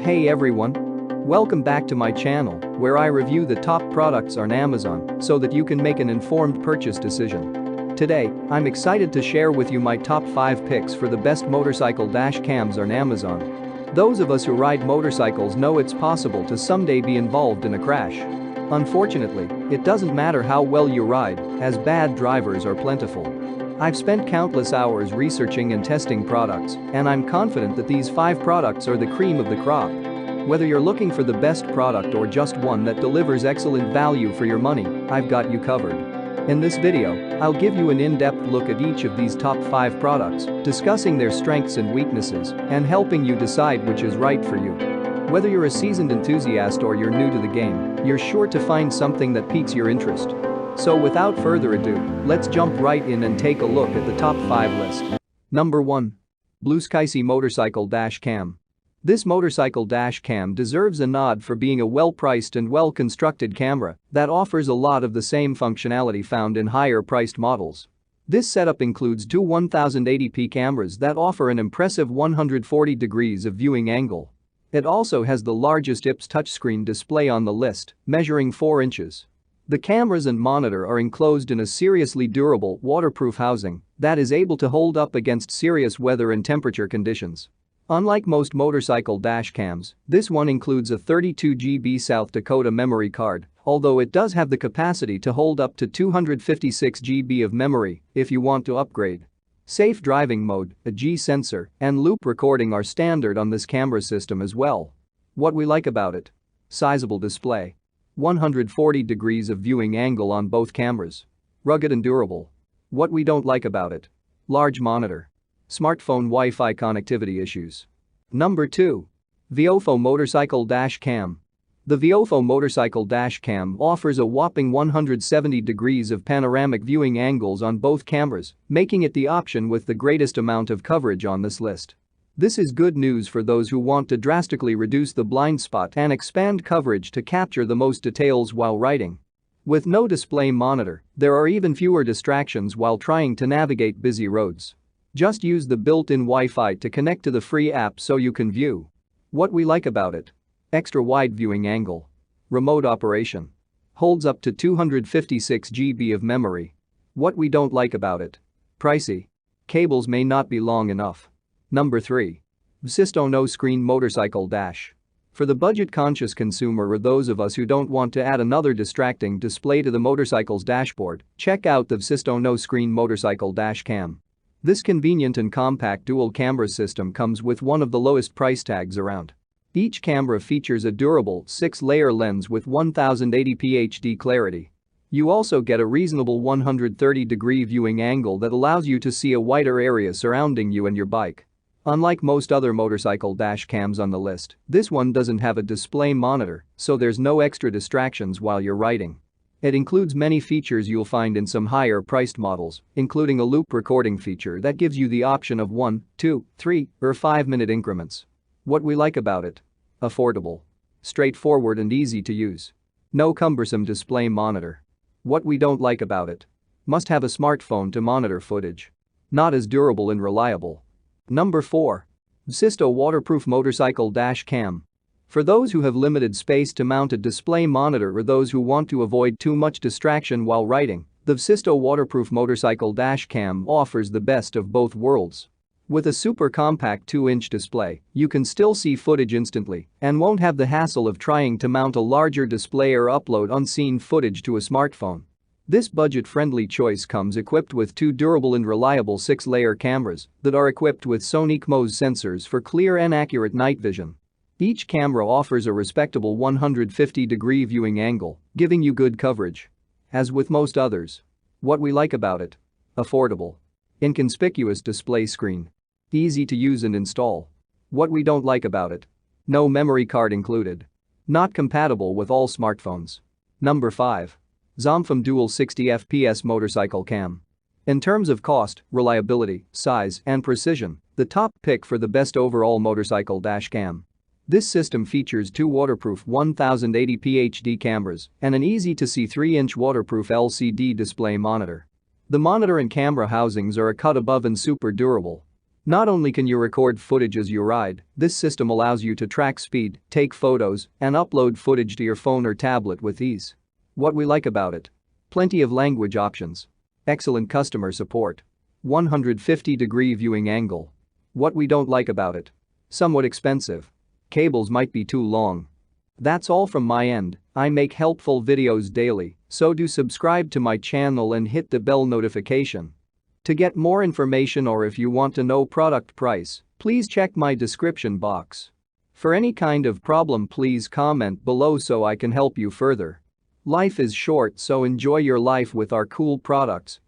Hey everyone! Welcome back to my channel, where I review the top products on Amazon so that you can make an informed purchase decision. Today, I'm excited to share with you my top 5 picks for the best motorcycle dash cams on Amazon. Those of us who ride motorcycles know it's possible to someday be involved in a crash. Unfortunately, it doesn't matter how well you ride, as bad drivers are plentiful. I've spent countless hours researching and testing products, and I'm confident that these 5 products are the cream of the crop. Whether you're looking for the best product or just one that delivers excellent value for your money, I've got you covered. In this video, I'll give you an in-depth look at each of these top 5 products, discussing their strengths and weaknesses, and helping you decide which is right for you. Whether you're a seasoned enthusiast or you're new to the game, you're sure to find something that piques your interest. So without further ado, let's jump right in and take a look at the top 5 list. Number 1. Blue Sky Motorcycle Dash Cam. This motorcycle dash cam deserves a nod for being a well-priced and well-constructed camera that offers a lot of the same functionality found in higher-priced models. This setup includes two 1080p cameras that offer an impressive 140 degrees of viewing angle. It also has the largest IPS touchscreen display on the list, measuring 4 inches. The cameras and monitor are enclosed in a seriously durable, waterproof housing that is able to hold up against serious weather and temperature conditions. Unlike most motorcycle dash cams, this one includes a 32 GB South Dakota memory card, although it does have the capacity to hold up to 256 GB of memory if you want to upgrade. Safe driving mode, a G sensor, and loop recording are standard on this camera system as well. What we like about it: sizable display. 140 degrees of viewing angle on both cameras. Rugged and durable. What we don't like about it: large monitor. Smartphone Wi-Fi connectivity issues. Number 2. Viofo Motorcycle Dash Cam. The Viofo Motorcycle Dash Cam offers a whopping 170 degrees of panoramic viewing angles on both cameras, making it the option with the greatest amount of coverage on this list. This is good news for those who want to drastically reduce the blind spot and expand coverage to capture the most details while riding. With no display monitor, there are even fewer distractions while trying to navigate busy roads. Just use the built-in Wi-Fi to connect to the free app so you can view. What we like about it: extra wide viewing angle. Remote operation. Holds up to 256 GB of memory. What we don't like about it: pricey. Cables may not be long enough. Number 3. Vsisto No-Screen Motorcycle Dash. For the budget-conscious consumer or those of us who don't want to add another distracting display to the motorcycle's dashboard, check out the Vsisto No-Screen Motorcycle Dash Cam. This convenient and compact dual-camera system comes with one of the lowest price tags around. Each camera features a durable 6-layer lens with 1080p HD clarity. You also get a reasonable 130-degree viewing angle that allows you to see a wider area surrounding you and your bike. Unlike most other motorcycle dash cams on the list, this one doesn't have a display monitor, so there's no extra distractions while you're riding. It includes many features you'll find in some higher-priced models, including a loop recording feature that gives you the option of 1, 2, 3, or 5-minute increments. What we like about it: affordable. Straightforward and easy to use. No cumbersome display monitor. What we don't like about it: must have a smartphone to monitor footage. Not as durable and reliable. Number 4. Vsisto Waterproof Motorcycle Dash Cam. For those who have limited space to mount a display monitor or those who want to avoid too much distraction while riding, the Vsisto Waterproof Motorcycle Dash Cam offers the best of both worlds. With a super compact 2-inch display, you can still see footage instantly and won't have the hassle of trying to mount a larger display or upload unseen footage to a smartphone. This budget-friendly choice comes equipped with 2 durable and reliable 6-layer cameras that are equipped with Sony CMOS sensors for clear and accurate night vision. Each camera offers a respectable 150-degree viewing angle, giving you good coverage. As with most others. What we like about it: affordable. Inconspicuous display screen. Easy to use and install. What we don't like about it: no memory card included. Not compatible with all smartphones. Number 5. Zomfam Dual 60fps Motorcycle Cam. In terms of cost, reliability, size, and precision, the top pick for the best overall motorcycle dash cam. This system features 2 waterproof 1080p HD cameras and an easy-to-see 3-inch waterproof LCD display monitor. The monitor and camera housings are a cut above and super durable. Not only can you record footage as you ride, this system allows you to track speed, take photos, and upload footage to your phone or tablet with ease. What we like about it: plenty of language options. Excellent customer support. 150-degree viewing angle. What we don't like about it: somewhat expensive. Cables might be too long. That's all from my end. I make helpful videos daily, so do subscribe to my channel and hit the bell notification. To get more information or if you want to know product price, please check my description box. For any kind of problem, please comment below so I can help you further. Life is short, so enjoy your life with our cool products.